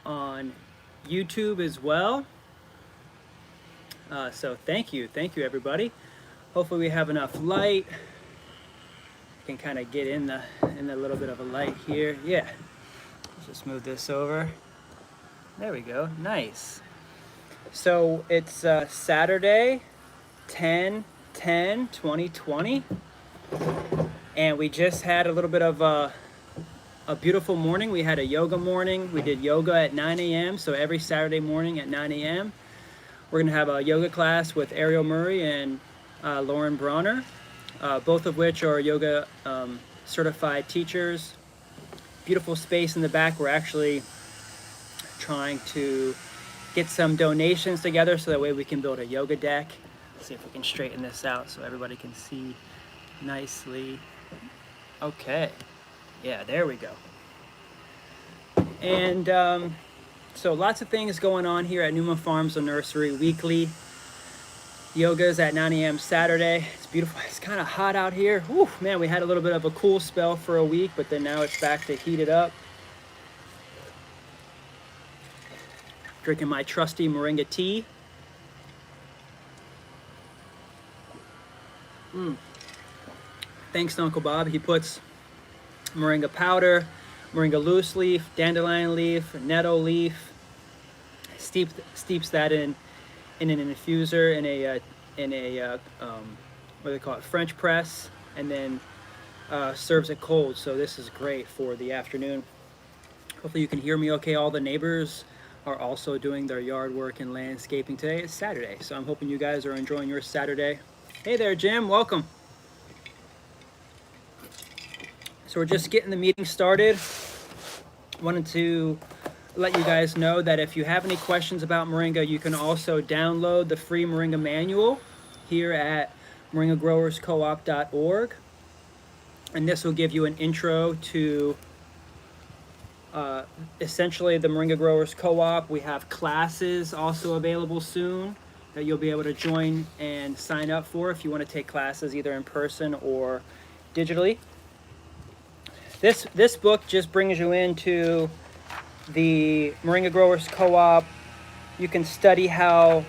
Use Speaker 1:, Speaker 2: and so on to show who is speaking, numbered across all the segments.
Speaker 1: on YouTube as well. So thank you everybody. Hopefully we have enough light. Can kind of get in a little bit of a light here. Yeah. Let's just move this over. There we go. Nice. So it's Saturday, 10/10/2020, and we just had a little bit of a beautiful morning. We had a yoga morning. We did yoga at 9 a.m. So every Saturday morning at 9 a.m. we're gonna have a yoga class with Ariel Murray and Lauren Bronner, both of which are yoga certified teachers. Beautiful space in the back. We're actually trying to get some donations together so that way we can build a yoga deck. Let's see if we can straighten this out so everybody can see nicely. Okay, yeah, there we go. And so lots of things going on here at Newman Farms and Nursery weekly. Yoga's at 9 a.m. Saturday. It's beautiful. It's kind of hot out here. Whew, man, we had a little bit of a cool spell for a week, but then now it's back to heated up. Drinking my trusty Moringa tea. Thanks to Uncle Bob. He puts Moringa powder, Moringa loose leaf, dandelion leaf, nettle leaf. Steeps that in an infuser in a what do they call it, French press, and then serves it cold. So this is great for the afternoon. Hopefully you can hear me okay. All the neighbors are also doing their yard work and landscaping today. It's Saturday, so I'm hoping you guys are enjoying your Saturday. Hey there, Jim, welcome. So we're just getting the meeting started. Wanted to let you guys know that if you have any questions about Moringa, you can also download the free Moringa manual here at moringagrowerscoop.org. And this will give you an intro to essentially the Moringa Growers Co-op. We have classes also available soon that you'll be able to join and sign up for if you want to take classes either in person or digitally. This book just brings you into the Moringa Growers Co-op. You can study the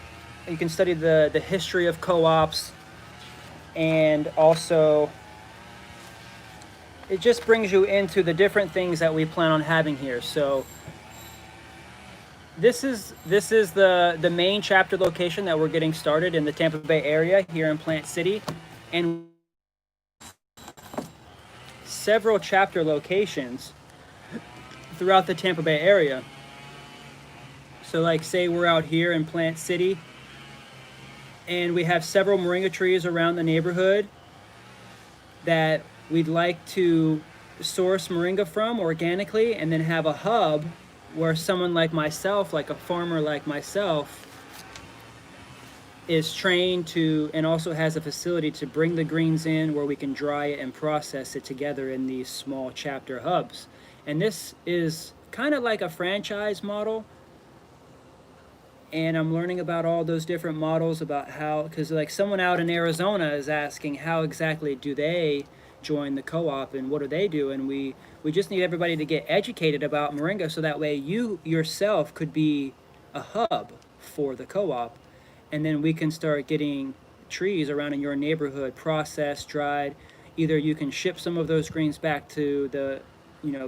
Speaker 1: history of co-ops, and also it just brings you into the different things that we plan on having here. So this is the main chapter location that we're getting started in the Tampa Bay area here in Plant City, and several chapter locations throughout the Tampa Bay area. So like say we're out here in Plant City and we have several Moringa trees around the neighborhood that we'd like to source Moringa from organically, and then have a hub where someone like myself, like a farmer like myself, is trained to and also has a facility to bring the greens in where we can dry it and process it together in these small chapter hubs. And this is kind of like a franchise model. And I'm learning about all those different models, about how, because like someone out in Arizona is asking how exactly do they join the co-op and what do they do, and we just need everybody to get educated about Moringa so that way you yourself could be a hub for the co-op, and then we can start getting trees around in your neighborhood processed, dried. Either you can ship some of those greens back to the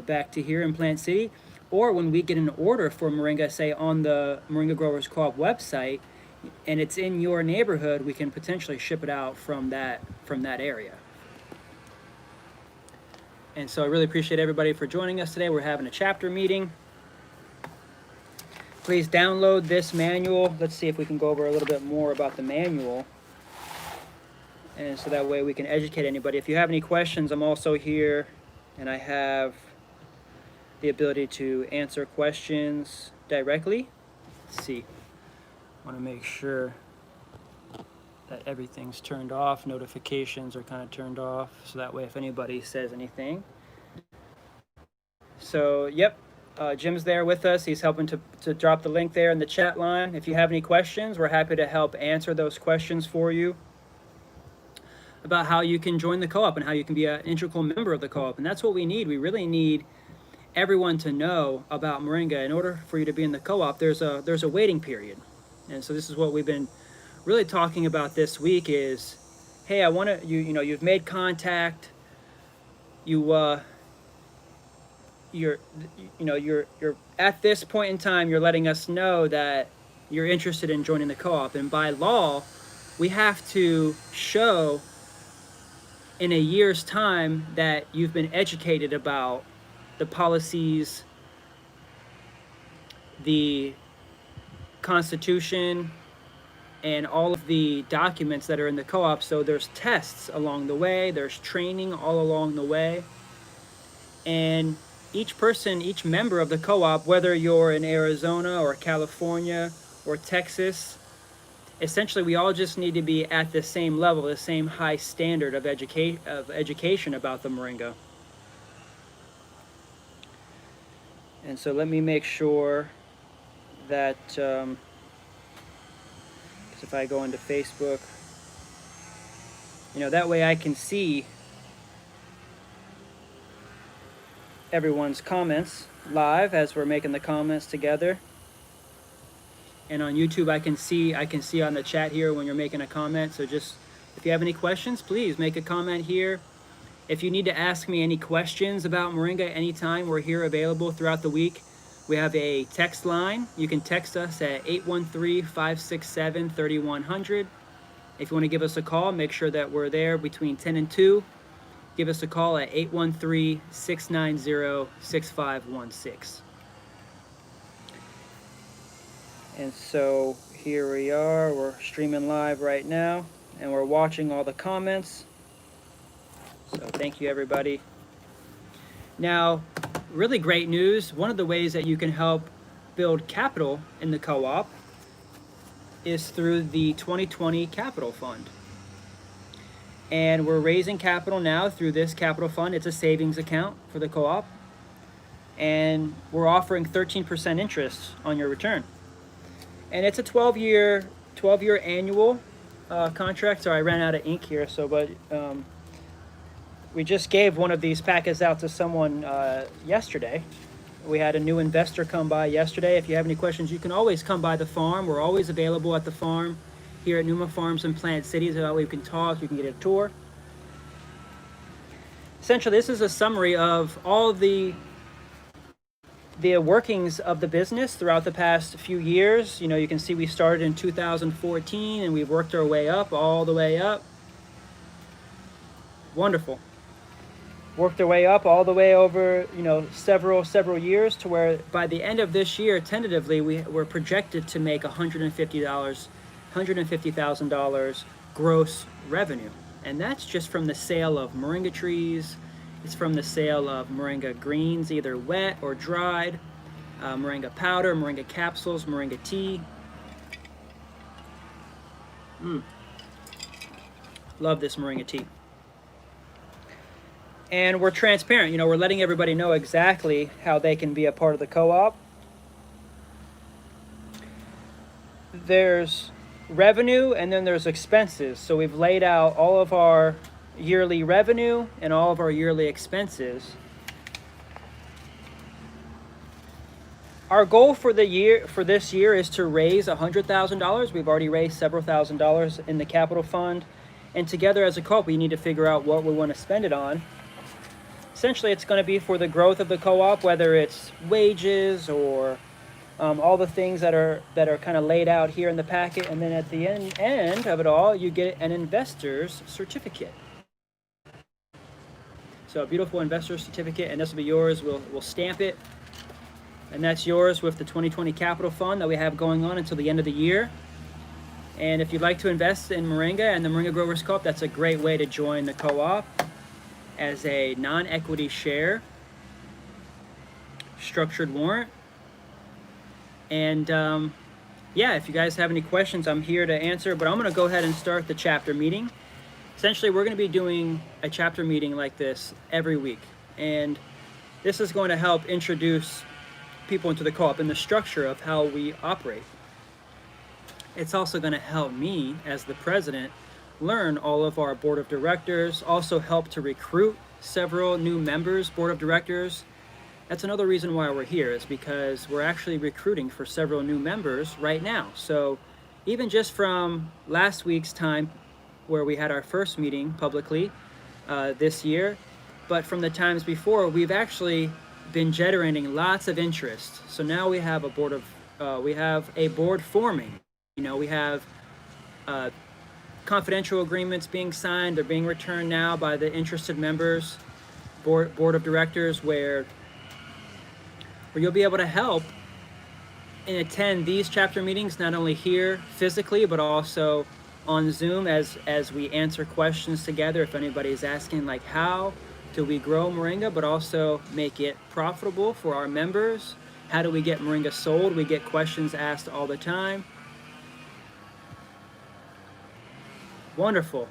Speaker 1: back to here in Plant City, or when we get an order for Moringa, say on the Moringa Growers Co-op website, and it's in your neighborhood, we can potentially ship it out from that area. And so I really appreciate everybody for joining us today. We're having a chapter meeting. Please download this manual. Let's see if we can go over a little bit more about the manual, and so that way we can educate anybody. If you have any questions, I'm also here, and I have the ability to answer questions directly. Let's see. I want to make sure that everything's turned off. Notifications are kind of turned off, so that way if anybody says anything. So, yep, Jim's there with us. He's helping to drop the link there in the chat line. If you have any questions, we're happy to help answer those questions for you about how you can join the co-op and how you can be an integral member of the co-op. And that's what we need. We really need everyone to know about Moringa. In order for you to be in the co-op, there's a waiting period. And so this is what we've been really talking about this week is, hey, I want to, you've made contact, you're at this point in time, you're letting us know that you're interested in joining the co-op. And by law, we have to show in a year's time that you've been educated about the policies, the Constitution, and all of the documents that are in the co-op. So there's tests along the way, there's training all along the way. And each person, each member of the co-op, whether you're in Arizona or California or Texas, essentially we all just need to be at the same level, the same high standard of education about the Moringa. And so let me make sure that, because if I go into Facebook, that way I can see everyone's comments live as we're making the comments together. And on YouTube, I can see on the chat here when you're making a comment. So just, if you have any questions, please make a comment here. If you need to ask me any questions about Moringa anytime, we're here available throughout the week. We have a text line. You can text us at 813-567-3100. If you want to give us a call, make sure that we're there between 10 and 2. Give us a call at 813-690-6516. And so here we are, we're streaming live right now, and we're watching all the comments. So thank you, everybody. Now, really great news. One of the ways that you can help build capital in the co-op is through the 2020 Capital Fund. And we're raising capital now through this capital fund. It's a savings account for the co-op. And we're offering 13% interest on your return. And it's a 12-year annual contract. Sorry, I ran out of ink here. But we just gave one of these packets out to someone yesterday. We had a new investor come by yesterday. If you have any questions, you can always come by the farm. We're always available at the farm here at Numa Farms in Plant City. So that way you can talk, you can get a tour. Essentially, this is a summary of all the workings of the business throughout the past few years. You can see we started in 2014 and we've worked our way up, all the way up. Wonderful. Worked our way up all the way over, several years to where by the end of this year, tentatively, we're projected to make $150,000 gross revenue. And that's just from the sale of Moringa trees. It's from the sale of Moringa greens, either wet or dried, Moringa powder, Moringa capsules, Moringa tea. Love this Moringa tea. And we're transparent. We're letting everybody know exactly how they can be a part of the co-op. There's revenue and then there's expenses. So we've laid out all of our yearly revenue and all of our yearly expenses. Our goal for this year is to raise $100,000. We've already raised several $1,000s in the capital fund, and together as a co-op we need to figure out what we want to spend it on. Essentially, it's going to be for the growth of the co-op, whether it's wages or all the things that are kind of laid out here in the packet, and then at the end of it all, you get an investor's certificate. So a beautiful investor's certificate, and this will be yours. We'll stamp it, and that's yours with the 2020 Capital Fund that we have going on until the end of the year. And if you'd like to invest in Moringa and the Moringa Growers Co-op, that's a great way to join the co-op as a non-equity share structured warrant. And yeah, if you guys have any questions, I'm here to answer, but I'm going to go ahead and start the chapter meeting. Essentially, we're going to be doing a chapter meeting like this every week, and this is going to help introduce people into the co-op and the structure of how we operate. It's also going to help me as the president learn all of our board of directors, also help to recruit several new members, board of directors, that's another reason why we're here, is because we're actually recruiting for several new members right now. So even just from last week's time where we had our first meeting publicly this year, but from the times before, we've actually been generating lots of interest. So now we have a board forming. We have confidential agreements being signed. They're being returned now by the interested members, board of directors, where you'll be able to help and attend these chapter meetings, not only here physically, but also on Zoom as we answer questions together. If anybody's asking, like, how do we grow Moringa, but also make it profitable for our members? How do we get Moringa sold? We get questions asked all the time. Wonderful.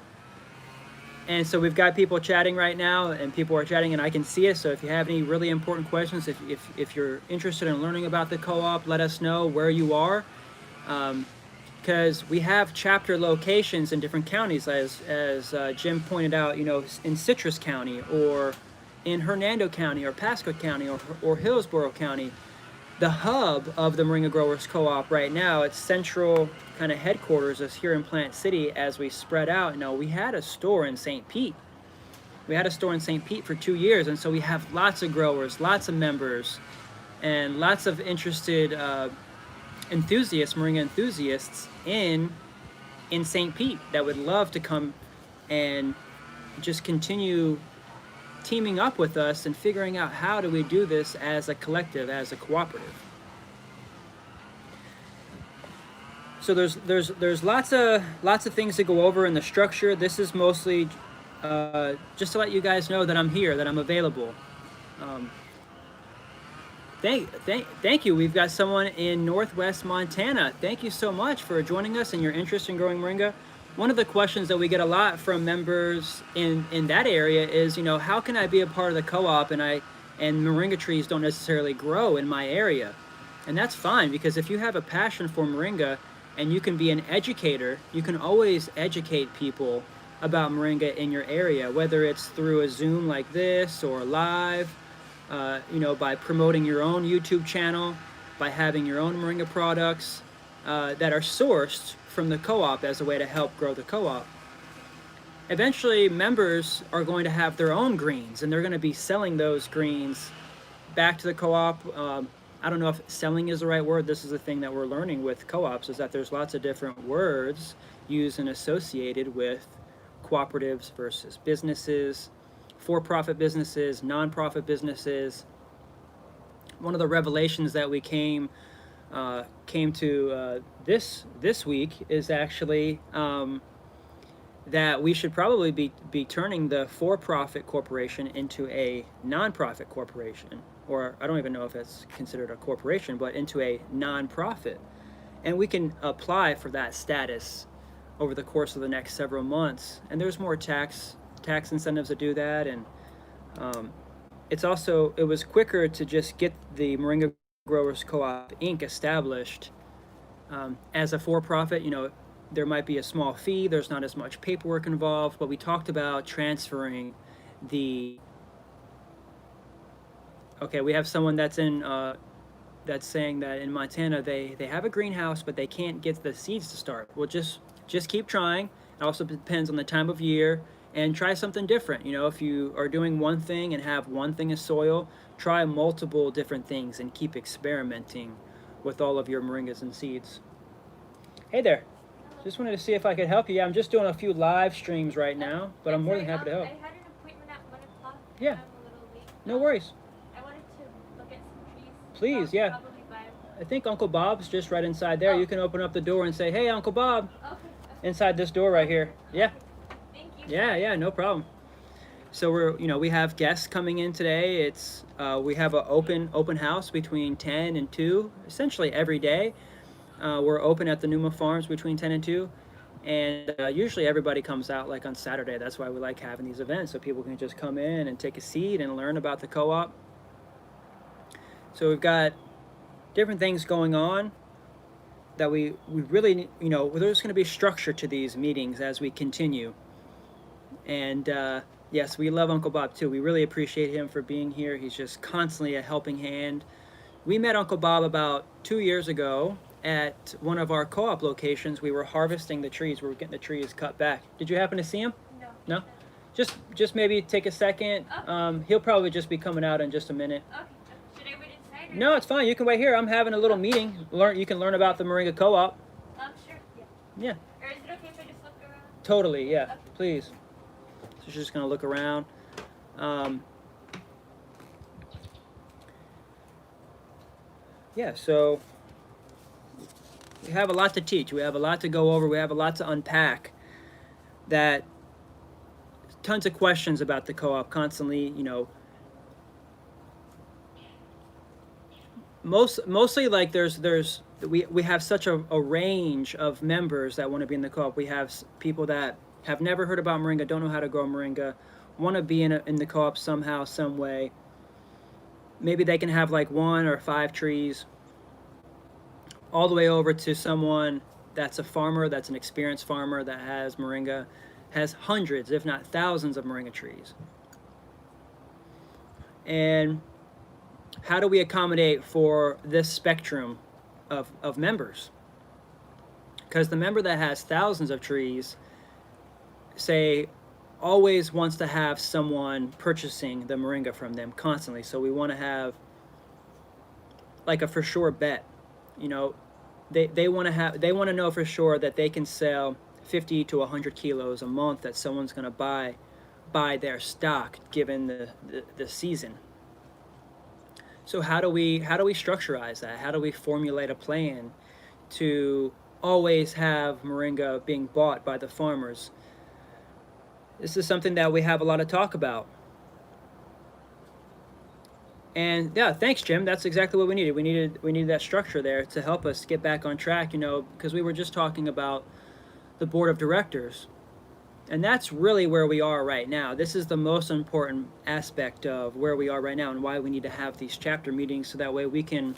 Speaker 1: And so we've got people chatting right now, and people are chatting, and I can see it. So if you have any really important questions, if you're interested in learning about the co-op, let us know where you are. Because we have chapter locations in different counties, as Jim pointed out, in Citrus County, or in Hernando County, or Pasco County, or Hillsborough County. The hub of the Moringa Growers Co-op right now, its central kind of headquarters is here in Plant City. As we spread out, we had a store in St. Pete. We had a store in St. Pete for 2 years, and so we have lots of growers, lots of members, and lots of interested enthusiasts, Moringa enthusiasts in St. Pete that would love to come and just continue teaming up with us and figuring out how do we do this as a collective, as a cooperative. So there's lots of things to go over in the structure. This is mostly just to let you guys know that I'm here, that I'm available. Thank you. We've got someone in Northwest Montana. Thank you so much for joining us and your interest in growing Moringa. One of the questions that we get a lot from members in that area is, how can I be a part of the co-op and Moringa trees don't necessarily grow in my area? And that's fine, because if you have a passion for Moringa and you can be an educator, you can always educate people about Moringa in your area, whether it's through a Zoom like this or live, by promoting your own YouTube channel, by having your own Moringa products that are sourced from the co-op as a way to help grow the co-op. Eventually, members are going to have their own greens, and they're going to be selling those greens back to the co-op. I don't know if selling is the right word. This is the thing that we're learning with co-ops, is that there's lots of different words used and associated with cooperatives versus businesses, for-profit businesses, non-profit businesses. One of the revelations that we came to this week is actually that we should probably be turning the for-profit corporation into a non-profit corporation, or I don't even know if it's considered a corporation, but into a non-profit. And we can apply for that status over the course of the next several months. And there's more tax incentives to do that. And it was quicker to just get the Moringa Growers Co-op Inc. established as a for-profit. There might be a small fee, there's not as much paperwork involved, but we talked about transferring we have someone that's saying that in Montana they have a greenhouse, but they can't get the seeds to start. Well, just keep trying. It also depends on the time of year, and try something different. If you are doing one thing and have one thing as soil, try multiple different things and keep experimenting with all of your moringas and seeds. Hey there. Just wanted to see if I could help you. Yeah, I'm just doing a few live streams right now, but I'm more than happy to help.
Speaker 2: I had an appointment at 1 o'clock.
Speaker 1: Yeah.
Speaker 2: I'm a little late.
Speaker 1: No worries.
Speaker 2: I wanted to look at some trees.
Speaker 1: Please, yeah.
Speaker 2: Probably buy them.
Speaker 1: I think Uncle Bob's just right inside there.
Speaker 2: Oh.
Speaker 1: You can open up the door and say, "Hey, Uncle Bob."
Speaker 2: Okay.
Speaker 1: Inside this door right here. Yeah.
Speaker 2: Thank you.
Speaker 1: Yeah, no problem. So we have guests coming in today. It's we have an open house between 10 and 2, essentially every day. We're open at the Numa Farms between 10 and 2, and usually everybody comes out like on Saturday. That's why we like having these events, so people can just come in and take a seat and learn about the co-op. So we've got different things going on that we really, there's going to be structure to these meetings as we continue. And Yes, we love Uncle Bob too. We really appreciate him for being here. He's just constantly a helping hand. We met Uncle Bob about 2 years ago at one of our co-op locations. We were harvesting the trees. We were getting the trees cut back. Did you happen to see him?
Speaker 2: No.
Speaker 1: No? Just maybe take a second.
Speaker 2: Oh.
Speaker 1: He'll probably just be coming out in just a minute.
Speaker 2: Okay. Should I wait inside? Or?
Speaker 1: No, it's fine. You can wait here. I'm having a little meeting. You can learn about the Moringa Co-op.
Speaker 2: Sure. Yeah.
Speaker 1: Yeah.
Speaker 2: Or is it okay if I just look around?
Speaker 1: Totally. Yeah.
Speaker 2: Okay.
Speaker 1: Please. So she's just gonna look around. Yeah. So we have a lot to teach. We have a lot to go over. We have a lot to unpack. That tons of questions about the co-op constantly. You know. Mostly like we have such a range of members that want to be in the co-op. We have people that have never heard about moringa, don't know how to grow moringa, want to be in the co-op somehow, some way. Maybe they can have like 1 or 5 trees, all the way over to someone that's a farmer, that's an experienced farmer that has moringa, has hundreds, if not thousands of moringa trees. And how do we accommodate for this spectrum of members? Because the member that has thousands of trees, say, always wants to have someone purchasing the moringa from them constantly. So we want to have like a for sure bet. You know, they want to know for sure that they can sell 50 to 100 kilos a month, that someone's going to buy their stock given the season. So how do we structurize that? How do we formulate a plan to always have moringa being bought by the farmers? This is something that we have a lot of talk about. And yeah, thanks, Jim. That's exactly what we needed. We needed that structure there to help us get back on track, you know, because we were just talking about the board of directors. And that's really where we are right now. This is the most important aspect of where we are right now and why we need to have these chapter meetings, so that way we can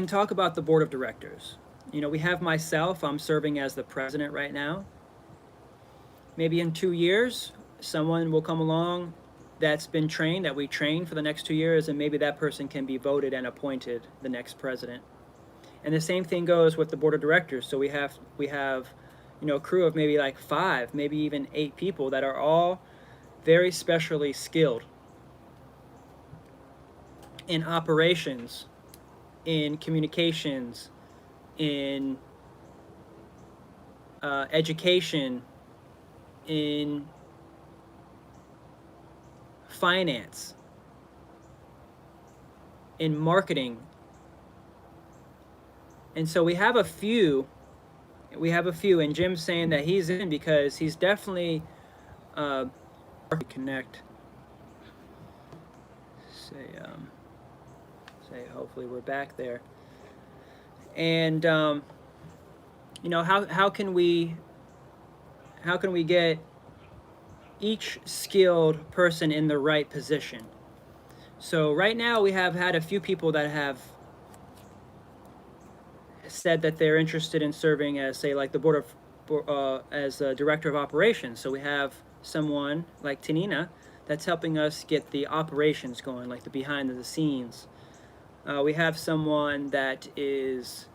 Speaker 1: talk about the board of directors. You know, we have myself, I'm serving as the president right now. Maybe in 2 years, someone will come along that's been trained, that we train for the next 2 years, and maybe that person can be voted and appointed the next president. And the same thing goes with the board of directors. So we have you know, a crew of maybe like 5, maybe even 8 people that are all very specially skilled in operations, in communications, in education, in finance, in marketing. And so we have a few, and Jim's saying that he's in because he's definitely connect. Say hopefully we're back there. And you know, how can we get each skilled person in the right position? So right now we have had a few people that have said that they're interested in serving as, say, like the board of as a director of operations. So we have someone like Tanina that's helping us get the operations going, like the behind the scenes. We have someone that is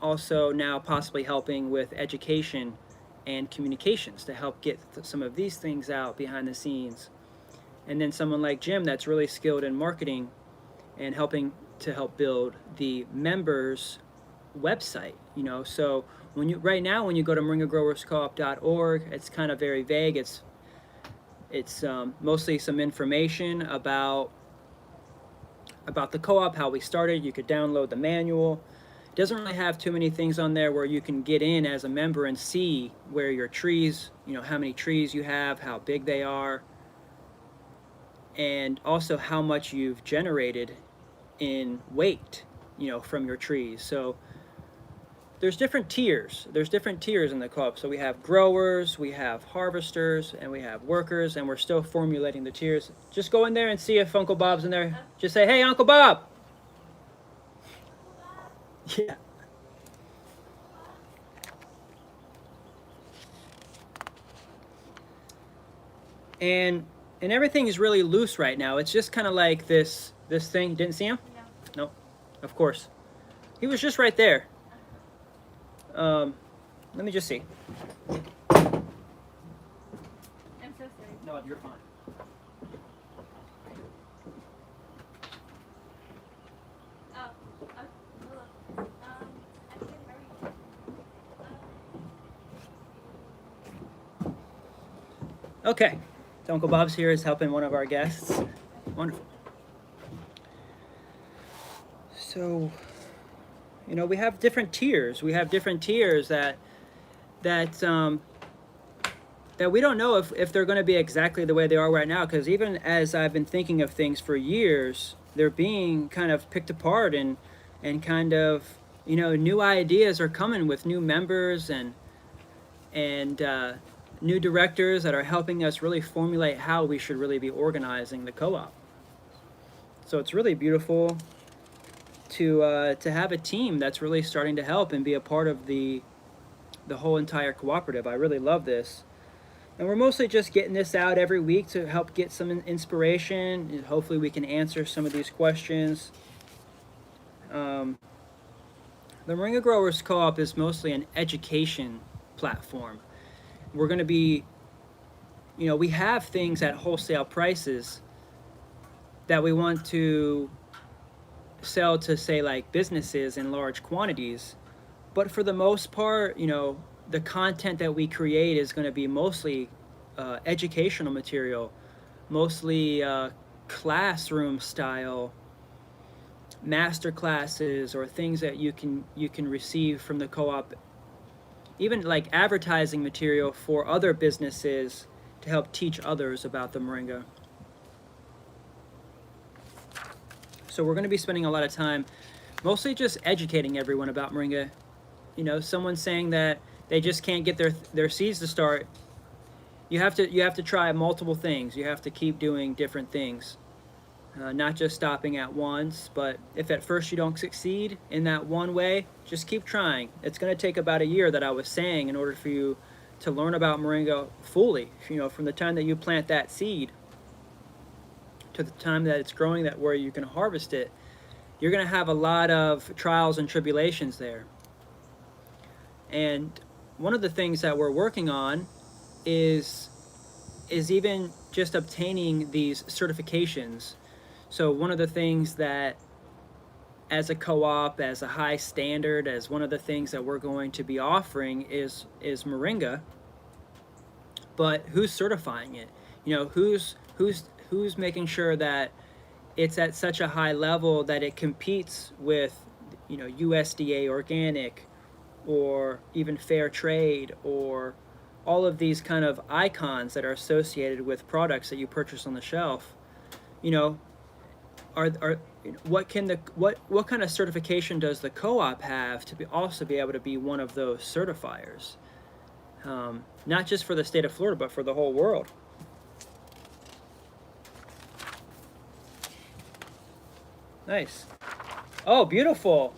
Speaker 1: also now possibly helping with education and communications to help get some of these things out behind the scenes. And then someone like Jim that's really skilled in marketing and helping to help build the members website. You know, so right now when you go to moringagrowerscoop.org, it's kind of very vague. It's mostly some information about the co-op, how we started. You could download the manual. It doesn't really have too many things on there where you can get in as a member and see where your trees, you know, how many trees you have, how big they are, and also how much you've generated in weight, you know, from your trees. So there's different tiers. There's different tiers in the co-op. So we have growers, we have harvesters, and we have workers, and we're still formulating the tiers. Just go in there and see if Uncle Bob's in there. Just say, "Hey, Uncle Bob." Yeah. and everything is really loose right now. It's just kind of like this thing. Didn't see him?
Speaker 2: No.
Speaker 1: Nope. Of course. He was just right there. Let me just see.
Speaker 2: I'm so sorry.
Speaker 1: No, you're fine.
Speaker 2: Oh, hello. I'm getting ready.
Speaker 1: Okay. So Uncle Bob's here is helping one of our guests. Wonderful. So, you know, we have different tiers. We have different tiers that we don't know if they're going to be exactly the way they are right now. Because even as I've been thinking of things for years, they're being kind of picked apart and kind of, you know, new ideas are coming with new members and new directors that are helping us really formulate how we should really be organizing the co-op. So it's really beautiful to have a team that's really starting to help and be a part of the whole entire cooperative. I really love this. And we're mostly just getting this out every week to help get some inspiration. And hopefully we can answer some of these questions. The Moringa Growers Co-op is mostly an education platform. We're going to be, you know, we have things at wholesale prices that we want to sell to, say, like businesses in large quantities. But for the most part, you know, the content that we create is going to be mostly educational material, mostly classroom style master classes or things that you can receive from the co-op, even like advertising material for other businesses to help teach others about the moringa. So we're going to be spending a lot of time mostly just educating everyone about moringa. You know, someone saying that they just can't get their seeds to start. You have to try multiple things. You have to keep doing different things, not just stopping at once. But if at first you don't succeed in that one way, just keep trying. It's going to take about a year, that I was saying, in order for you to learn about moringa fully. You know, from the time that you plant that seed to the time that it's growing, that where you can harvest it, you're going to have a lot of trials and tribulations there. And one of the things that we're working on is even just obtaining these certifications. So one of the things that, as a co-op, as a high standard, as one of the things that we're going to be offering is moringa. But who's certifying it? You know, who's making sure that it's at such a high level that it competes with, you know, USDA organic, or even fair trade, or all of these kind of icons that are associated with products that you purchase on the shelf. You know, what kind of certification does the co-op have to also be able to be one of those certifiers? Not just for the state of Florida, but for the whole world. Nice. Oh, beautiful.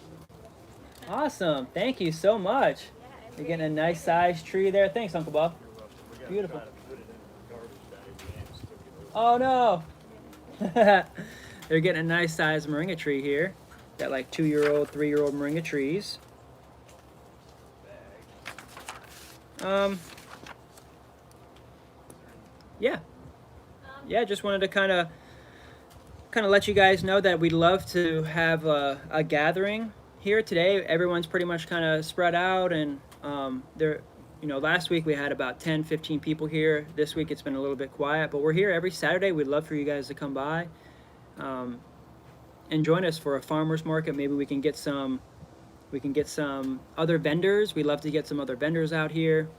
Speaker 1: Awesome. Thank you so much. You're getting a nice sized tree there. Thanks, Uncle Bob. Beautiful. Oh, no. They're getting a nice sized moringa tree here. Got like 2-year-old, 3-year-old moringa trees. Yeah, just wanted to kind of let you guys know that we'd love to have a gathering here today. Everyone's pretty much kind of spread out, and there, you know, last week we had about 10-15 people here. This week it's been a little bit quiet, but we're here every Saturday. We'd love for you guys to come by and join us for a farmers market. Maybe we can get some other vendors. We'd love to get some other vendors out here,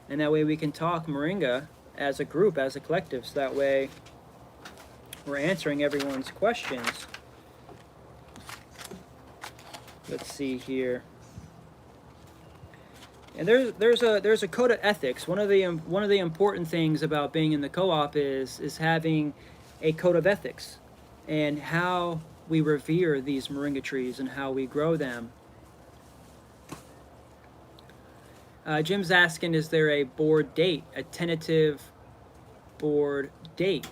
Speaker 1: and that way we can talk moringa as a group, as a collective, so that way we're answering everyone's questions. Let's see here. And there's a code of ethics. One of the important things about being in the co-op is having a code of ethics, and how we revere these moringa trees and how we grow them. Jim's asking, is there a board date, a tentative board date?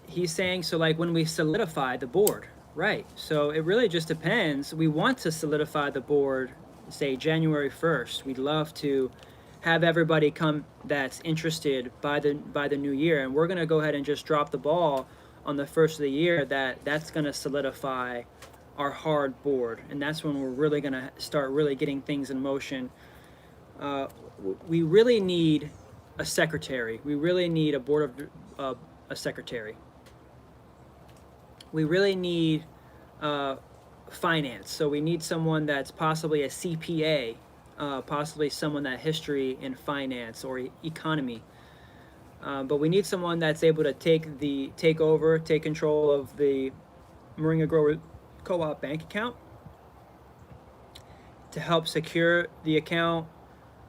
Speaker 1: He's saying, so like when we solidify the board, right? So it really just depends. We want to solidify the board, say January 1st. We'd love to have everybody come that's interested by the new year, and we're going to go ahead and just drop the ball on the first of the year that's going to solidify our hard board, and that's when we're really going to start really getting things in motion. We really need a secretary. We really need a board of a secretary. We really need finance. So we need someone that's possibly a CPA, possibly someone that history in finance or economy. But we need someone that's able to take control of the Moringa Growers Co-op bank account, to help secure the account,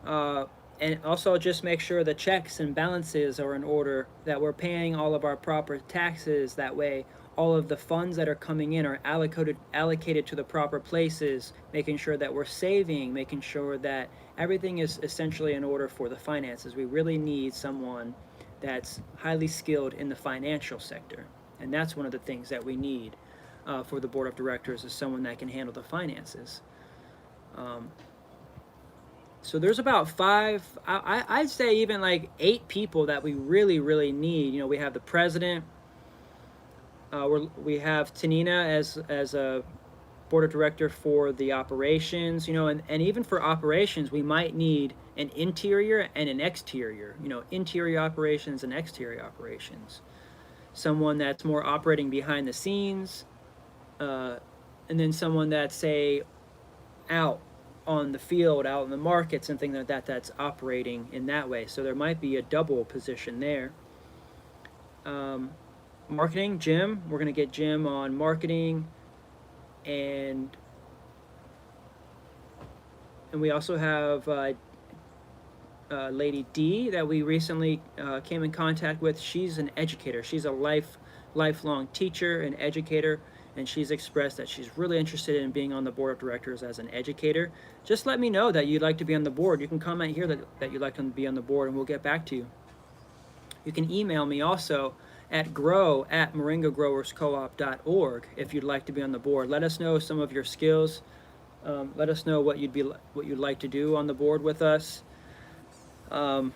Speaker 1: and also just make sure the checks and balances are in order, that we're paying all of our proper taxes. That way all of the funds that are coming in are allocated to the proper places, making sure that we're saving, making sure that everything is essentially in order for the finances. We really need someone that's highly skilled in the financial sector, and that's one of the things that we need for the board of directors, is someone that can handle the finances. So there's about I'd say even like 8 people that we really need. You know, we have the president. We have Tanina as a board of director for the operations. You know, and even for operations, we might need an interior and an exterior. You know, interior operations and exterior operations. Someone that's more operating behind the scenes, and then someone that's, say, out on the field, out in the markets and things like that, that's operating in that way. So there might be a double position there. Marketing, Jim, we're going to get Jim on marketing, and we also have Lady D that we recently came in contact with. She's an educator. She's a lifelong teacher and educator, and she's expressed that she's really interested in being on the board of directors as an educator. Just let me know that you'd like to be on the board. You can comment here that you'd like to be on the board, and we'll get back to you. You can email me also at grow@moringagrowerscoop.org if you'd like to be on the board. Let us know some of your skills. Let us know what you'd like to do on the board with us. You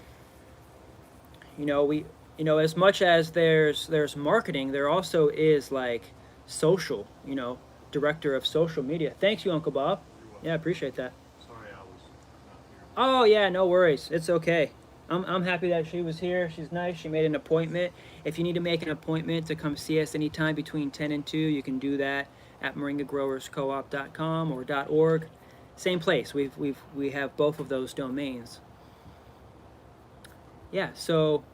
Speaker 1: know, as much as there's marketing, there also is like social, you know, director of social media. Thanks you, Uncle Bob. Yeah, I appreciate that.
Speaker 3: Sorry I was not here.
Speaker 1: Oh yeah, no worries. It's okay. I'm happy that she was here. She's nice. She made an appointment. If you need to make an appointment to come see us anytime between 10 and 2, you can do that at moringagrowerscoop.com or .org. Same place. We have both of those domains. Yeah, so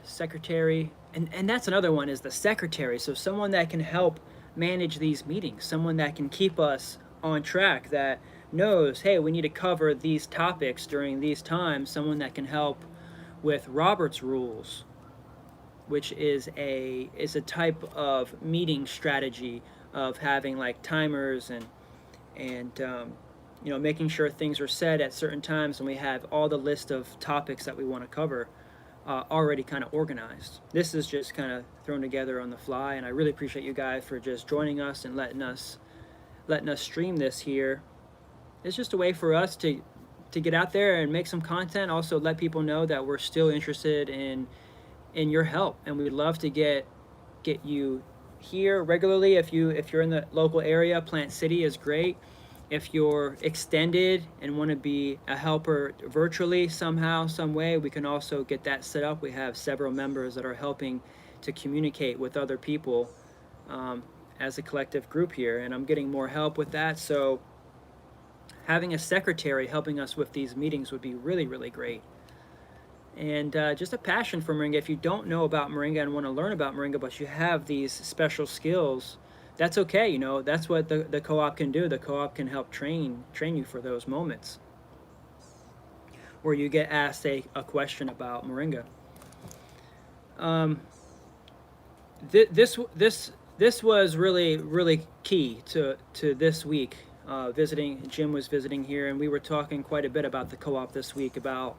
Speaker 1: secretary, and that's another one, is the secretary. So someone that can help manage these meetings, someone that can keep us on track, that knows, hey, we need to cover these topics during these times. Someone that can help with Robert's rules, which is a type of meeting strategy of having like timers and you know, making sure things are said at certain times, and we have all the list of topics that we want to cover already kind of organized. This is just kind of thrown together on the fly, and I really appreciate you guys for just joining us and letting us stream this here. It's just a way for us to get out there and make some content. Also let people know that we're still interested in your help, and we'd love to get you here regularly. If you're in the local area, Plant City is great. If you're extended and want to be a helper virtually somehow, some way, we can also get that set up. We have several members that are helping to communicate with other people as a collective group here, and I'm getting more help with that. So having a secretary helping us with these meetings would be really, really great. And just a passion for Moringa. If you don't know about Moringa and want to learn about Moringa, but you have these special skills, that's okay. You know, that's what the co-op can do. The co-op can help train you for those moments where you get asked a question about Moringa. This was really key to this week. Jim was visiting here, and we were talking quite a bit about the co-op this week, about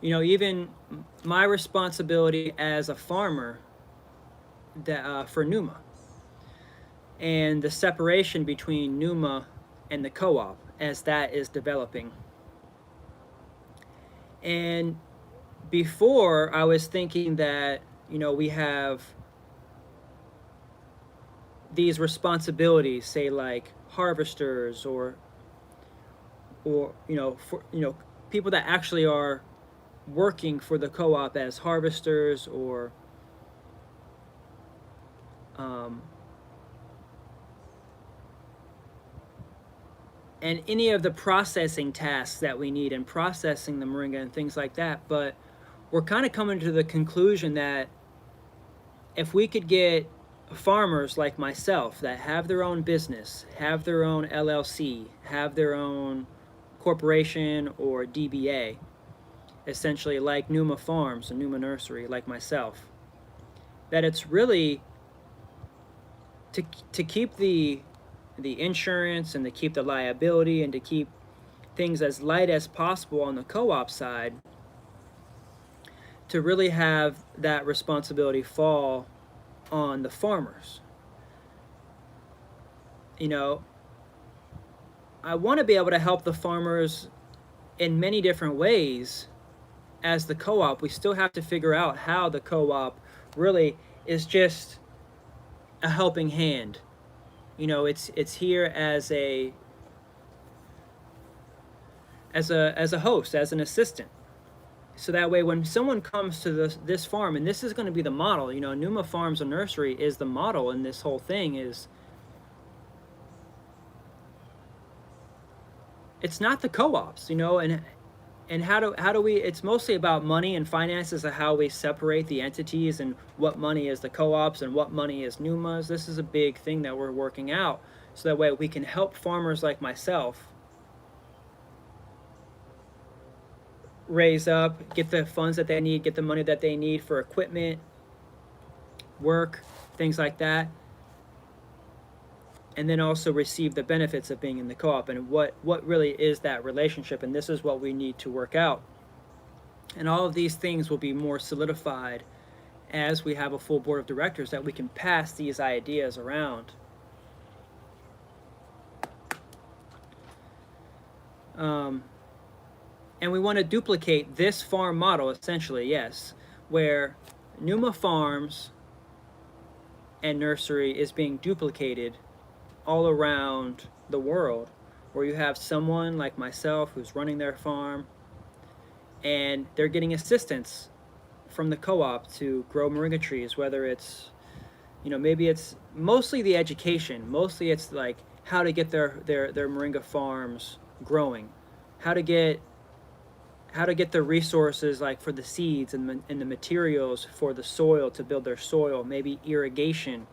Speaker 1: you know, even my responsibility as a farmer that for Numa, and the separation between Numa and the co-op as that is developing. And before, I was thinking that, you know, we have these responsibilities, say like harvesters or you know, for you know, people that actually are working for the co-op as harvesters or um, and any of the processing tasks that we need in processing the moringa and things like that. But we're kind of coming to the conclusion that if we could get farmers like myself that have their own business, have their own LLC, have their own corporation or DBA, essentially like Numa Farms and Numa Nursery, like myself, that it's really to keep the insurance and to keep the liability and to keep things as light as possible on the co-op side, to really have that responsibility fall on the farmers. You know, I want to be able to help the farmers in many different ways. As the co-op, we still have to figure out how the co-op really is just a helping hand. You know, it's here as a host, as an assistant. So that way, when someone comes to this farm, and this is going to be the model, you know, Numa Farms and Nursery is the model in this whole thing. Is it's not the co-ops, you know, and how do we? It's mostly about money and finances of how we separate the entities and what money is the co-ops and what money is Numa's. This is a big thing that we're working out, so that way we can help farmers like myself raise up, get the funds that they need, get the money that they need for equipment, work, things like that, and then also receive the benefits of being in the co-op and what really is that relationship. And this is what we need to work out. And all of these things will be more solidified as we have a full board of directors, that we can pass these ideas around. And we want to duplicate this farm model, essentially, yes, where Numa Farms and Nursery is being duplicated all around the world, where you have someone like myself who's running their farm, and they're getting assistance from the co-op to grow moringa trees, whether it's, you know, maybe it's mostly the education, mostly it's like how to get their moringa farms growing, how to get the resources, like for the seeds and the materials for the soil to build their soil, maybe irrigation.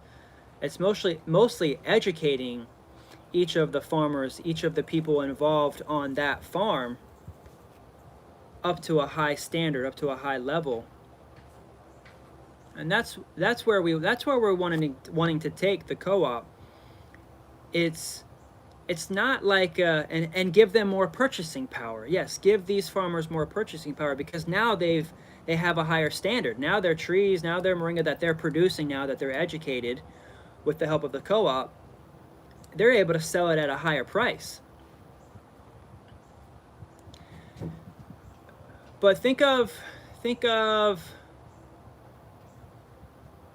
Speaker 1: It's mostly educating each of the farmers, each of the people involved on that farm, up to a high standard, up to a high level. And that's where we're wanting to take the co-op. It's not like and give them more purchasing power. Yes, give these farmers more purchasing power, because now they have a higher standard. Now their trees, now their moringa that they're producing, now that they're educated with the help of the co-op, they're able to sell it at a higher price. But think of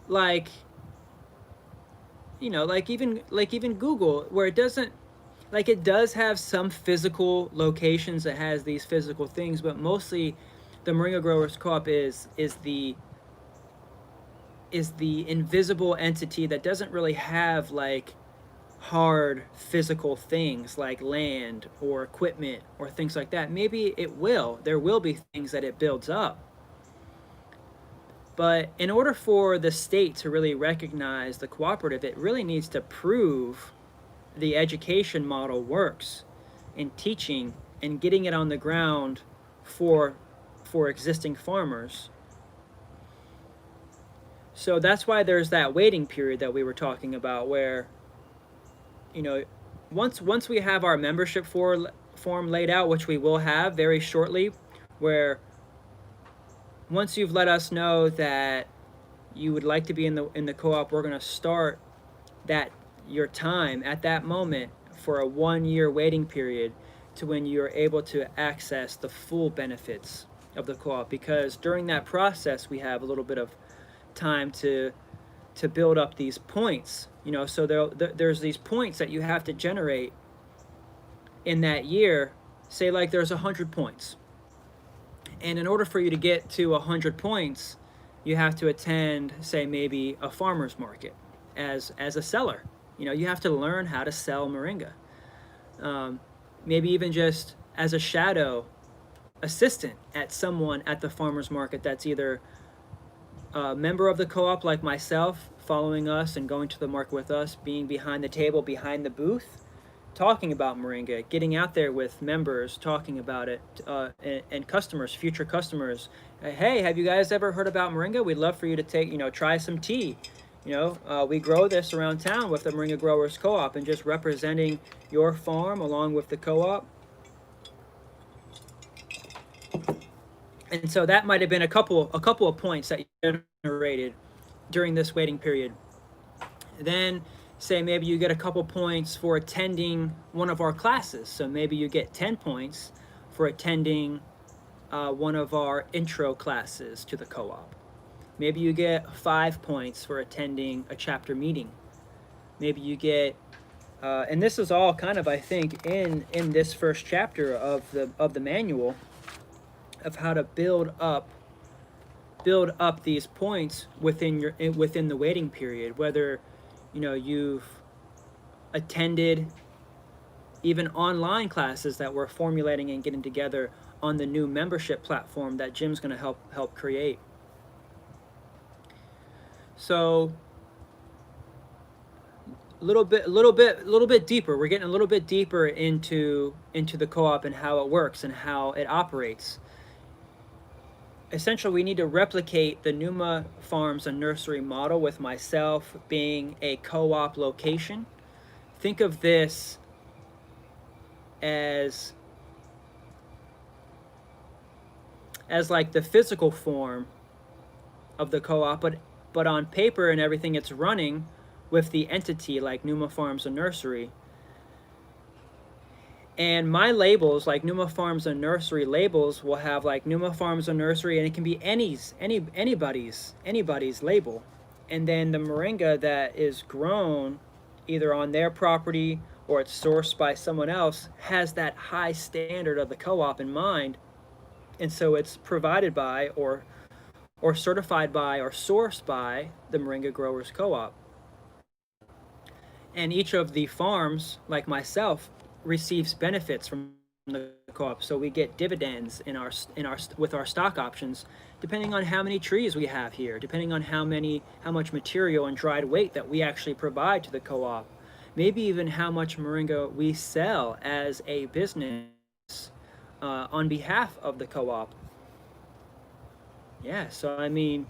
Speaker 1: like, you know, like even Google, where it doesn't, like, it does have some physical locations that has these physical things, but mostly the Moringa Growers Co-op is the invisible entity that doesn't really have like hard physical things like land or equipment or things like that. Maybe there will be things that it builds up. But in order for the state to really recognize the cooperative, it really needs to prove the education model works in teaching and getting it on the ground for existing farmers. So that's why there's that waiting period that we were talking about, where, you know, once we have our membership form laid out, which we will have very shortly, where once you've let us know that you would like to be in the co-op, we're going to start your time at that moment for a 1-year waiting period to when you're able to access the full benefits of the co-op, because during that process we have a little bit of time to build up these points, so there's these points that you have to generate in that year. Say like there's 100 points, and in order for you to get to 100 points, you have to attend, say, maybe a farmer's market as a seller. You have to learn how to sell moringa. Maybe even just as a shadow assistant at someone at the farmer's market that's either a member of the co-op like myself, following us and going to the market with us, being behind the table, behind the booth, talking about moringa, getting out there with members, talking about it, and customers, future customers. Hey, have you guys ever heard about moringa? We'd love for you to try some tea. We grow this around town with the Moringa Growers Co-op, and just representing your farm along with the co-op. And so that might have been a couple of points that you generated during this waiting period. Then say maybe you get a couple points for attending one of our classes. So maybe you get 10 points for attending one of our intro classes to the co-op. Maybe you get 5 points for attending a chapter meeting. Maybe you get, and this is all kind of, I think, in this first chapter of the manual of how to build up these points within the waiting period. Whether you've attended even online classes that we're formulating and getting together on the new membership platform that Jim's going to help create. So a little bit deeper. We're getting a little bit deeper into the co-op and how it works and how it operates. Essentially, we need to replicate the Numa Farms and Nursery model with myself being a co-op location. Think of this as like the physical form of the co-op, but on paper and everything, it's running with the entity like Numa Farms and Nursery. And my labels, like Numa Farms and Nursery labels, will have like Numa Farms and Nursery, and it can be anybody's label. And then the moringa that is grown either on their property or it's sourced by someone else has that high standard of the co-op in mind. And so it's provided by or certified by or sourced by the Moringa Growers Co-op. And each of the farms, like myself, receives benefits from the co-op. So we get dividends with our stock options, depending on how many trees we have here, depending on how much material and dried weight that we actually provide to the co-op, maybe even how much moringa we sell as a business on behalf of the co-op. Yeah, so I mean,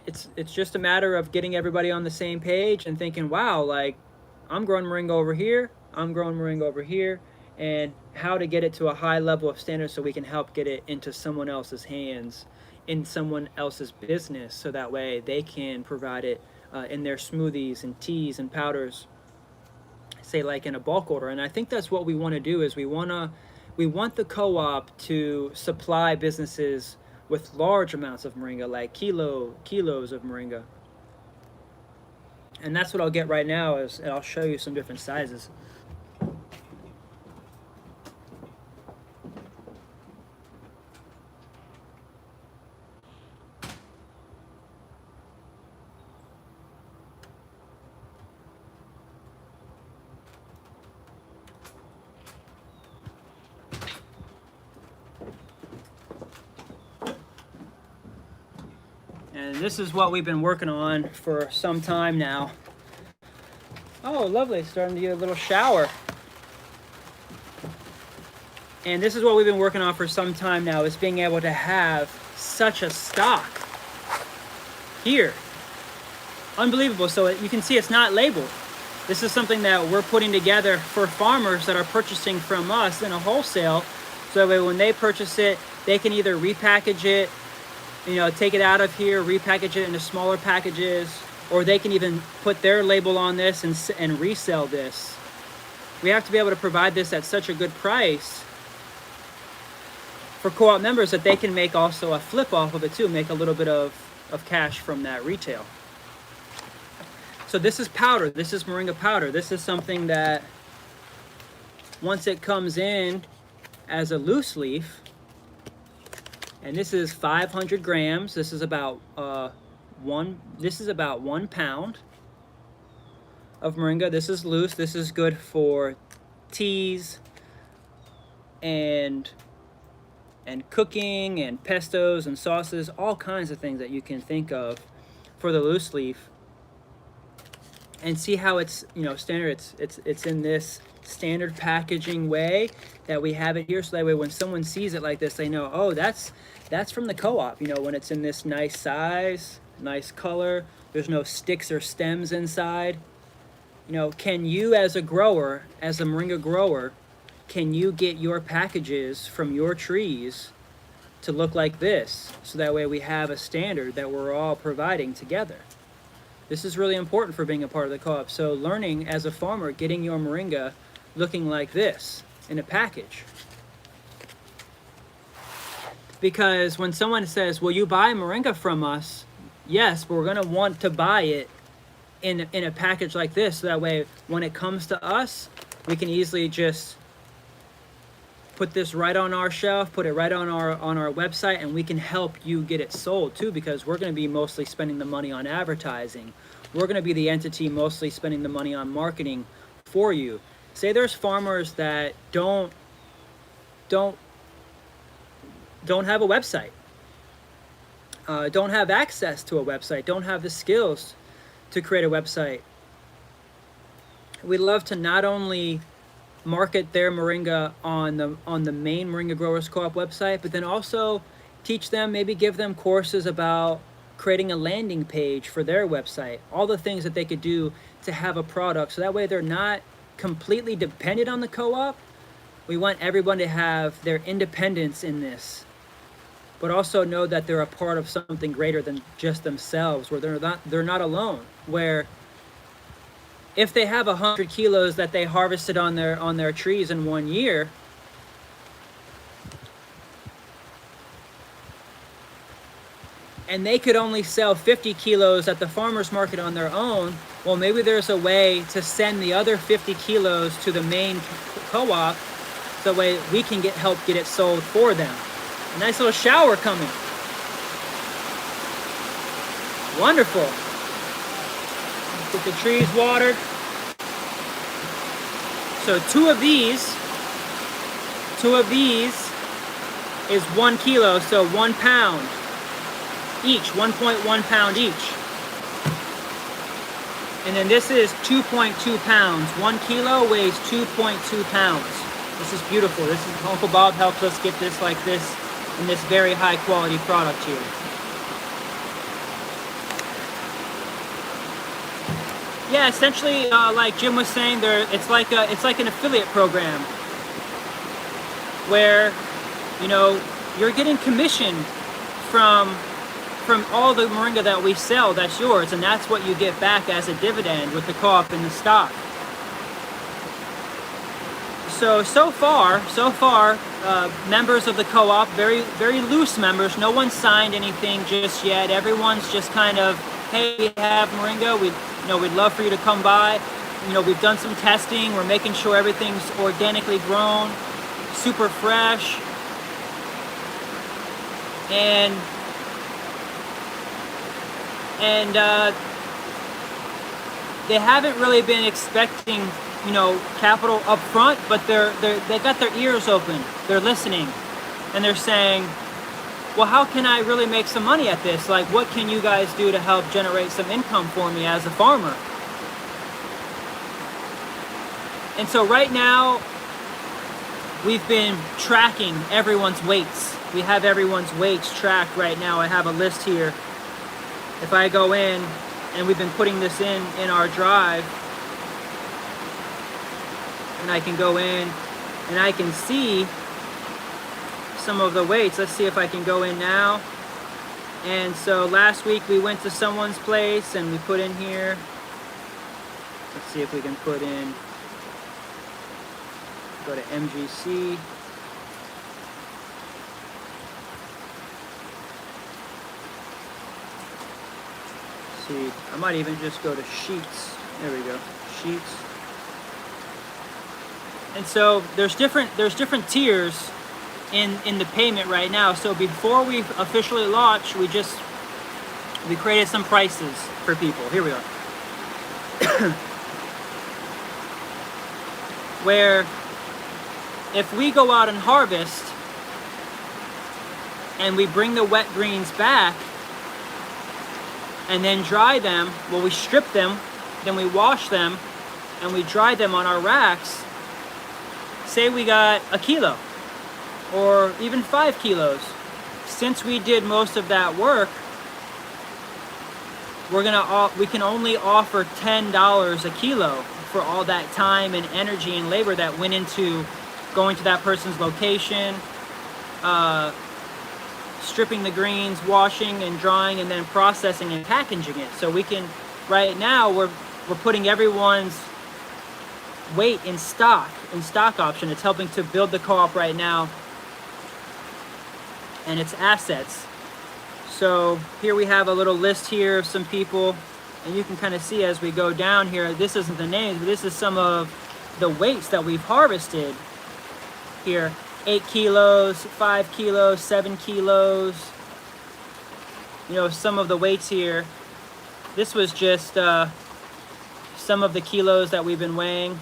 Speaker 1: it's just a matter of getting everybody on the same page and thinking, wow, like, I'm growing moringa over here, I'm growing moringa over here, and how to get it to a high level of standard so we can help get it into someone else's hands, in someone else's business, so that way they can provide it in their smoothies and teas and powders, say like in a bulk order. And I think that's what we want to do, is we want the co-op to supply businesses with large amounts of moringa, like kilos of moringa. And that's what I'll get right now, and I'll show you some different sizes. And this is what we've been working on for some time now. Oh, lovely, starting to get a little shower. And this is what we've been working on for some time now, is being able to have such a stock here. Unbelievable. So you can see it's not labeled. This is something that we're putting together for farmers that are purchasing from us in a wholesale, so that when they purchase it, they can either repackage it, you know, take it out of here, repackage it into smaller packages, or they can even put their label on this and resell this. We have to be able to provide this at such a good price for co-op members that they can make also a flip off of it too, make a little bit of cash from that retail. So this is powder. This is Moringa powder. This is something that once it comes in as a loose leaf, and this is 500 grams. This is about 1 pound of moringa. This is loose. This is good for teas and cooking and pestos and sauces, all kinds of things that you can think of for the loose leaf. And see how it's, you know, standard. It's in this standard packaging way that we have it here, so that way when someone sees it like this, they know, oh, that's from the co-op. You know, when it's in this nice size, nice color, there's no sticks or stems inside. You know, can you as a grower, as a moringa grower, can you get your packages from your trees to look like this, so that way we have a standard that we're all providing together? This is really important for being a part of the co-op. So learning as a farmer, getting your moringa looking like this in a package. Because when someone says, will you buy moringa from us? Yes, but we're gonna want to buy it in a package like this, so that way when it comes to us, we can easily just put this right on our shelf, put it right on our website, and we can help you get it sold too, because we're going to be mostly spending the money on advertising. We're going to be the entity mostly spending the money on marketing for you. Say there's farmers that don't have a website, don't have access to a website, don't have the skills to create a website. We'd love to not only market their moringa on the main Moringa Growers Co-op website, but then also teach them, maybe give them courses about creating a landing page for their website, all the things that they could do to have a product, so that way they're not completely dependent on the co-op. We want everyone to have their independence in this, but also know that they're a part of something greater than just themselves, where they're not alone, where if they have 100 kilos that they harvested on their trees in 1 year, and they could only sell 50 kilos at the farmer's market on their own, well, maybe there's a way to send the other 50 kilos to the main co-op, so that way we can help get it sold for them. A nice little shower coming. Wonderful. Get the trees watered. So two of these is 1 kilo, so 1 pound each, 1.1 pound each. And then this is 2.2 pounds. 1 kilo weighs 2.2 pounds. This is beautiful. This is Uncle Bob helped us get this like this in this very high quality product here. Yeah, essentially, like Jim was saying, it's like an affiliate program where, you know, you're getting commission from all the moringa that we sell. That's yours, and that's what you get back as a dividend with the co-op and the stock. So far, members of the co-op, very loose members. No one signed anything just yet. Everyone's just kind of, hey, we have moringa. We'd love for you to come by. You know, we've done some testing. We're making sure everything's organically grown, super fresh, and they haven't really been expecting, you know, capital up front, but they got their ears open. They're listening, and they're saying, well, how can I really make some money at this? Like, what can you guys do to help generate some income for me as a farmer? And so right now, we've been tracking everyone's weights. We have everyone's weights tracked right now. I have a list here. If I go in, and we've been putting this in our drive, and I can go in, and I can see some of the weights. Let's see if I can go in now. And so last week we went to someone's place and we put in here. Let's see if we can put in, go to MGC. See, I might even just go to sheets. There we go, sheets. And so there's different tiers in the payment right now. So before we officially launch, we created some prices for people. Here we are. Where if we go out and harvest and we bring the wet greens back and then dry them, well, we strip them, then we wash them and we dry them on our racks. Say we got a kilo or even 5 kilos. Since we did most of that work, we can only offer $10 a kilo for all that time and energy and labor that went into going to that person's location, stripping the greens, washing and drying, and then processing and packaging it. So we can, right now, we're putting everyone's weight in stock option. It's helping to build the co-op right now and its assets. So here we have a little list here of some people, and you can kind of see as we go down here, this isn't the names, but this is some of the weights that we've harvested here. 8 kilos, 5 kilos, 7 kilos. You know, some of the weights here. This was just some of the kilos that we've been weighing.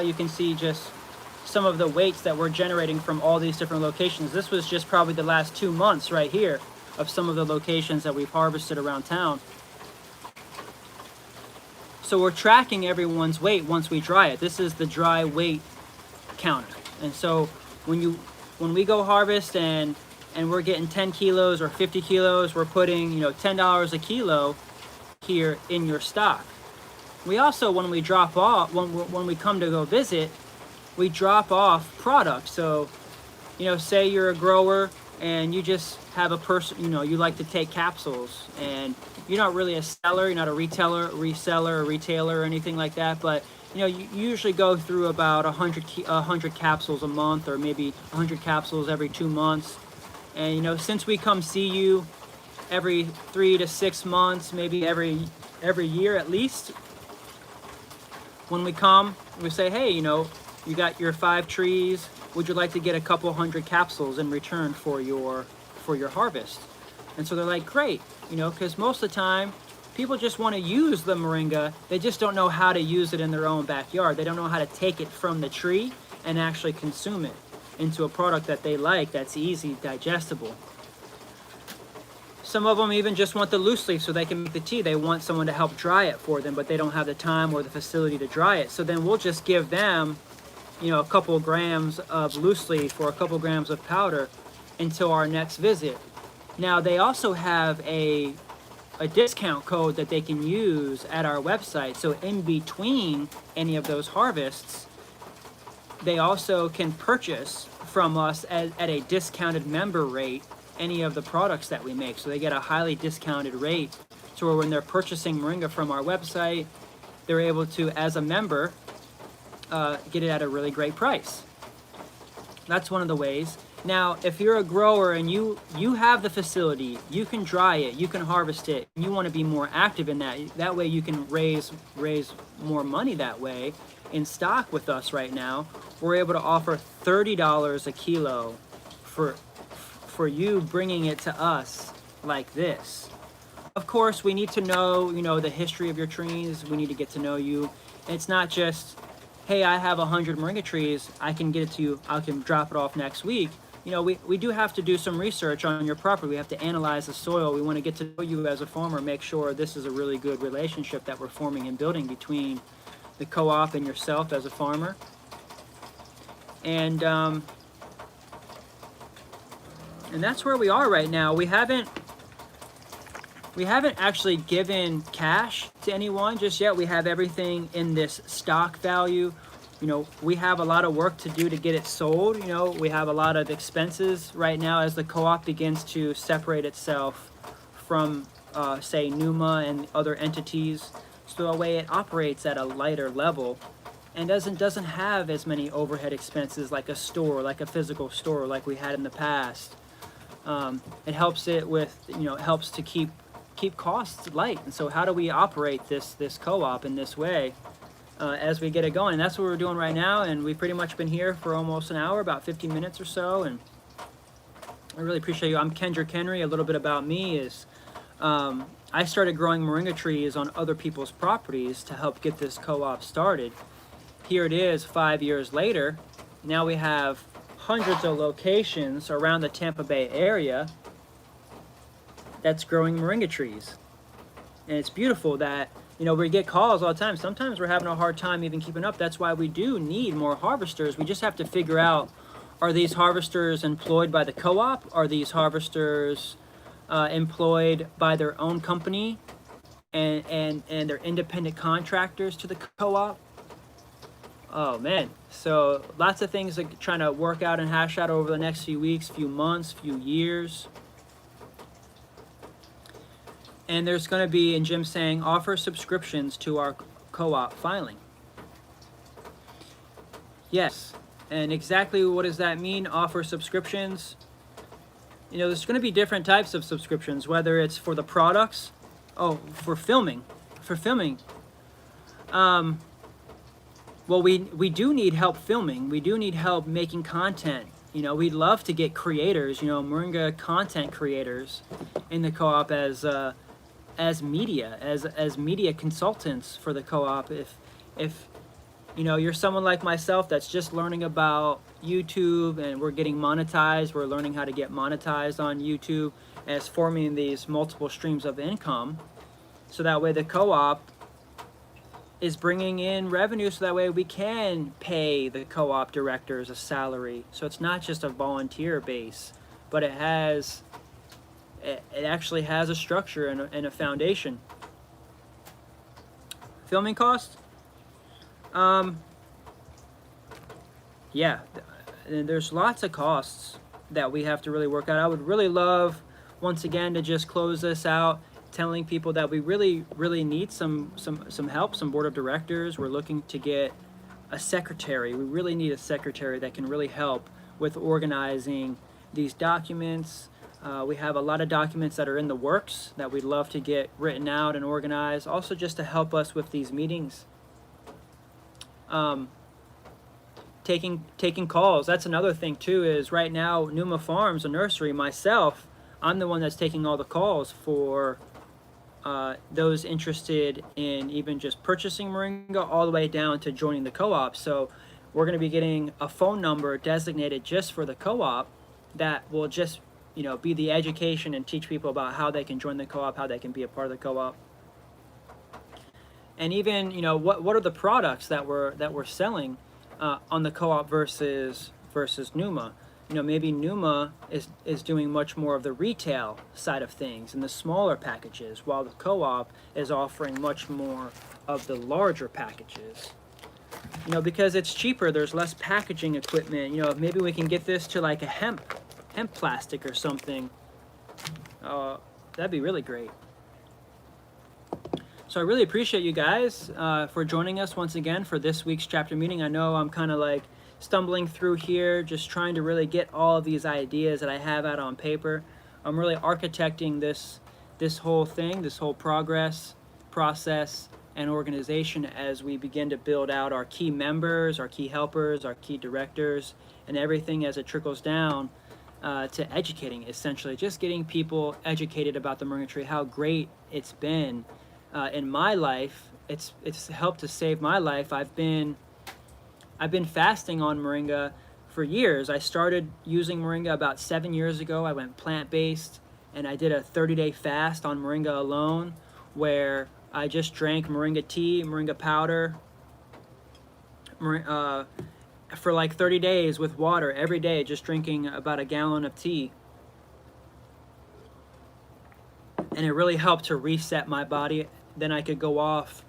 Speaker 1: You can see just some of the weights that we're generating from all these different locations. This was just probably the last 2 months right here of some of the locations that we've harvested around town. So we're tracking everyone's weight once we dry it. This is the dry weight counter. And so when we go harvest and we're getting 10 kilos or 50 kilos, we're putting, you know, $10 a kilo here in your stock. We also, when we drop off, when we come to go visit, we drop off products. So, you know, say you're a grower and you just have a person, you know, you like to take capsules and you're not really a seller, you're not a reseller or anything like that, but you know, you usually go through about 100 capsules a month, or maybe 100 capsules every 2 months. And you know, since we come see you every 3 to 6 months, maybe every year at least, when we come, we say, hey, you know, you got your 5 trees. Would you like to get a couple 100 capsules in return for your harvest? And so they're like, great, you know, because most of the time people just want to use the moringa. They just don't know how to use it in their own backyard. They don't know how to take it from the tree and actually consume it into a product that they like, that's easy, digestible. Some of them even just want the loose leaf so they can make the tea. They want someone to help dry it for them, but they don't have the time or the facility to dry it. So then we'll just give them, you know, a couple of grams of loose leaf or a couple of grams of powder until our next visit. Now they also have a discount code that they can use at our website. So in between any of those harvests, they also can purchase from us at a discounted member rate any of the products that we make. So they get a highly discounted rate to where when they're purchasing moringa from our website, they're able to, as a member, get it at a really great price. That's one of the ways. Now, if you're a grower and you have the facility, you can dry it, you can harvest it, and you want to be more active in that way you can raise more money that way in stock with us right now. We're able to offer $30 a kilo for you bringing it to us like this. Of course, we need to know, you know, the history of your trees. We need to get to know you. It's not just, hey, I have 100 moringa trees, I can get it to you, I can drop it off next week. You know, we do have to do some research on your property. We have to analyze the soil. We want to get to know you as a farmer, make sure this is a really good relationship that we're forming and building between the co-op and yourself as a farmer. And that's where we are right now. We haven't actually given cash to anyone just yet. We have everything in this stock value. we have a lot of work to do to get it sold. We have a lot of expenses right now as the co-op begins to separate itself from, say, Numa and other entities, so the way it operates at a lighter level and doesn't have as many overhead expenses like a store, like a physical store, like we had in the past. It helps it with, it helps to keep costs light. And so how do we operate this co-op in this way as we get it going? And that's what we're doing right now, and we've pretty much been here for almost an hour, about 15 minutes or so, and I really appreciate you. I'm Kendrick Henry. A little bit about me is I started growing moringa trees on other people's properties to help get this co-op started. Here it is 5 years later. Now we have hundreds of locations around the Tampa Bay area that's growing moringa trees. And it's beautiful that, we get calls all the time. Sometimes we're having a hard time even keeping up. That's why we do need more harvesters. We just have to figure out, are these harvesters employed by the co-op? Are these harvesters employed by their own company and they're independent contractors to the co-op? Oh man, so lots of things like trying to work out and hash out over the next few weeks, few months, few years. And there's going to be, and Jim's saying, offer subscriptions to our co-op filing. Yes, and exactly what does that mean, offer subscriptions? There's going to be different types of subscriptions, whether it's for the products, for filming. Well, we do need help filming. We do need help making content. We'd love to get creators, Moringa content creators in the co-op as media consultants for the co-op. If you're someone like myself that's just learning about YouTube and we're getting monetized, we're learning how to get monetized on YouTube as forming these multiple streams of income, so that way the co-op is bringing in revenue, so that way we can pay the co-op directors a salary. So it's not just a volunteer base, but it actually has a structure and a foundation. Filming cost? Yeah, there's lots of costs that we have to really work out. I would really love, once again, to just close this out telling people that we really need some help, some board of directors. We're looking to get a secretary. We really need a secretary that can really help with organizing these documents. We have a lot of documents that are in the works that we'd love to get written out and organized, also just to help us with these meetings. Taking calls. That's another thing too, is right now Numa Farms, a nursery, myself, I'm the one that's taking all the calls for those interested in even just purchasing moringa all the way down to joining the co-op. So we're going to be getting a phone number designated just for the co-op that will just be the education and teach people about how they can join the co-op, how they can be a part of the co-op. And even what are the products that we're selling on the co-op versus Numa. Maybe Numa is doing much more of the retail side of things and the smaller packages, while the co-op is offering much more of the larger packages. Because it's cheaper, there's less packaging equipment. Maybe we can get this to like a hemp plastic or something. That'd be really great. So I really appreciate you guys for joining us once again for this week's chapter meeting. I know I'm kind of like stumbling through here, just trying to really get all of these ideas that I have out on paper. I'm really architecting this whole thing, this whole process and organization as we begin to build out our key members, our key helpers, our key directors, and everything as it trickles down to educating, essentially. Just getting people educated about the Moringa tree, how great it's been in my life. It's helped to save my life. I've been fasting on moringa for years. I started using moringa about 7 years ago. I went plant-based and I did a 30-day fast on moringa alone, where I just drank moringa tea, moringa powder, for like 30 days with water every day, just drinking about a gallon of tea. And it really helped to reset my body. Then I could go off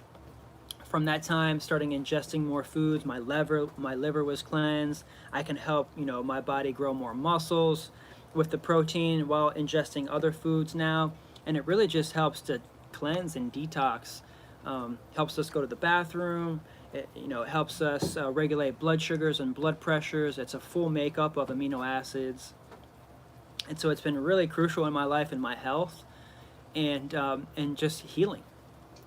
Speaker 1: From that time, starting ingesting more foods, my liver was cleansed. I can help, you know, my body grow more muscles with the protein while ingesting other foods now, and it really just helps to cleanse and detox. Helps us go to the bathroom. It, you know, it helps us regulate blood sugars and blood pressures. It's a full makeup of amino acids, and so it's been really crucial in my life and my health, and just healing.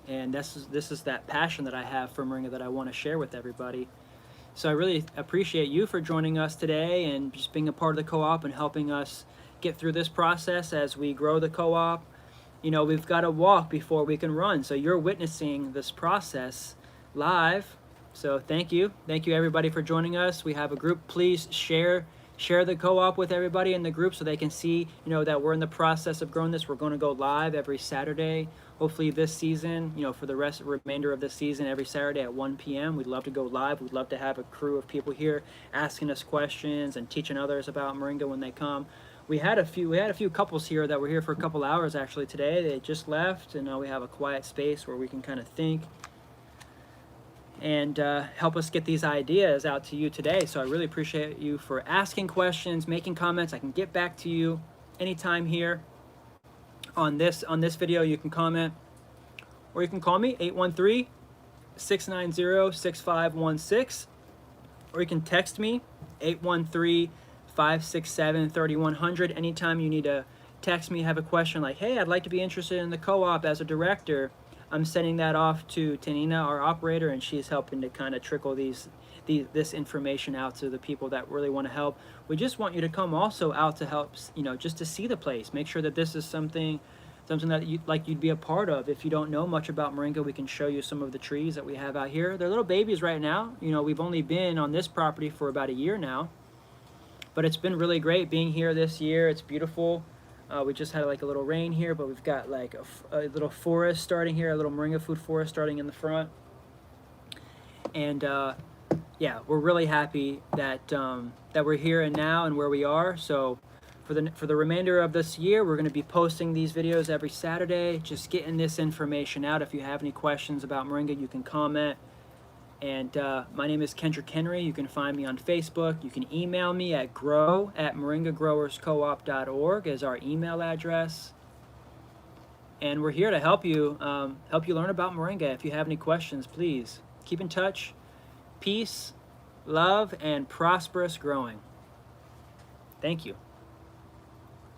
Speaker 1: And this is that passion that I have for Moringa that I want to share with everybody. So I really appreciate you for joining us today and just being a part of the co-op and helping us get through this process as we grow the co-op. You know, we've got to walk before we can run. So you're witnessing this process live. So thank you everybody for joining us. We have a group. Please share the co-op with everybody in the group so they can see, you know, that we're in the process of growing this. We're going to go live every Saturday, hopefully this season, you know, for the remainder of this season, every Saturday at 1 p.m. We'd love to go live. We'd love to have a crew of people here asking us questions and teaching others about Moringa when they come. We had a few couples here that were here for a couple hours actually today. They just left, and now we have a quiet space where we can kind of think and help us get these ideas out to you today. So I really appreciate you for asking questions, making comments. I can get back to you anytime here on this video. You can comment, or you can call me 813-690-6516, or you can text me 813-567-3100. Anytime you need to text me, have a question like, hey, I'd like to be interested in the co-op as a director, I'm sending that off to Tanina, our operator, and she's helping to kind of trickle this information out to the people that really want to help. We just want you to come also out to help, you know, just to see the place. Make sure that this is something that you'd be a part of. If you don't know much about Moringa, we can show you some of the trees that we have out here. They're little babies right now. You know, we've only been on this property for about a year now, but it's been really great being here this year. It's beautiful. We just had like a little rain here, but we've got like a little forest starting here, a little moringa food forest starting in the front. And yeah, we're really happy that that we're here and now and where we are. So for the remainder of this year, we're going to be posting these videos every Saturday, just getting this information out. If you have any questions about Moringa, you can comment. And my name is Kendrick Henry. You can find me on Facebook. You can email me at grow@moringagrowerscoop.org as our email address. And we're here to help you learn about Moringa. If you have any questions, please keep in touch. Peace, love, and prosperous growing. Thank you.